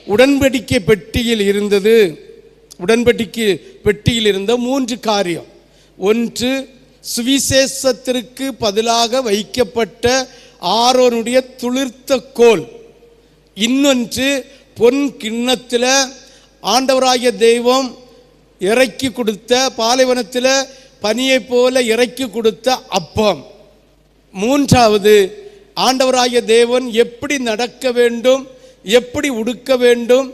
உடன்படிக்கை பெட்டியில் இருந்தது. உடன்படிக்கை பெட்டியில் இருந்த 3 காரியம். ஒன்று, சுவிசேஷத்திற்கு பதிலாக வைக்கப்பட்ட ஆரோனுடைய துளிர்த்த கோல். இன்னொன்று, பொன் கிண்ணத்தில் ஆண்டவராகிய தெய்வம் இறக்கி கொடுத்த, பாலைவனத்தில் பனியை போல இறக்கி கொடுத்த அப்பம். மூன்றாவது, ஆண்டவராகிய தேவன் எப்படி நடக்க வேண்டும், எப்படி உடுக்க வேண்டும்,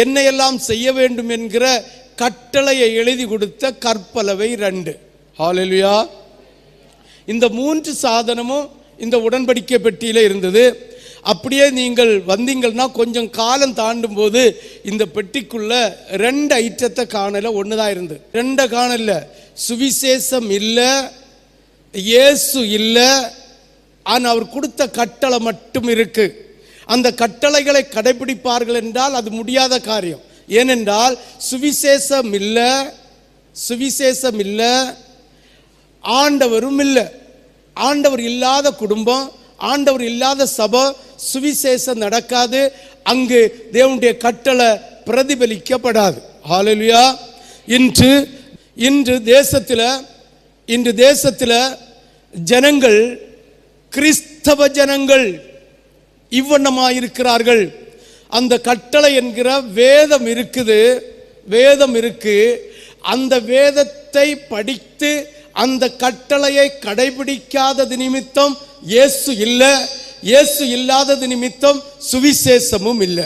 என்னையெல்லாம் செய்ய வேண்டும் என்கிற கட்டளையை எழுதி கொடுத்த கற்பலவை 2. ஹல்லேலூயா. இந்த 3 சாதனமும் இந்த உடன்படிக்கை பெட்டியில இருந்தது. அப்படியே நீங்கள் வந்தீங்கன்னா கொஞ்சம் காலம் தாண்டும் போது இந்த பெட்டிக்குள்ள 2 ஐட்டத்தை காணல. ஒண்ணுதான் இருந்து, 2 காணல. சுவிசேஷம் இல்லை, இயேசு இல்லை, ஆனால் அவர் கொடுத்த கட்டளை மட்டும் இருக்கு. அந்த கட்டளைகளை கடைபிடிப்பார்கள் என்றால் அது முடியாத காரியம். ஏனென்றால் சுவிசேஷம் இல்லை, சுவிசேஷம் இல்லை, ஆண்டவரும் இல்லை. ஆண்டவர் இல்லாத குடும்பம், ஆண்டவர் இல்லாத சபை, சுவிசேஷம் நடக்காது. அங்கு தேவனுடைய கட்டளை பிரதிபலிக்கப்படாது. ஹல்லேலூயா. இன்று தேசத்தில் ஜனங்கள், கிறிஸ்தவ ஜனங்கள் இவ்வண்ணமாயிருக்கிறார்கள். அந்த கட்டளை என்கிற வேதம் இருக்குது, வேதம் இருக்கு. அந்த வேதத்தை படித்து அந்த கட்டளையை கடைபிடிக்காதது நிமித்தம் இயேசு இல்லை, இயேசு இல்லாதது நிமித்தம் சுவிசேஷமும் இல்லை.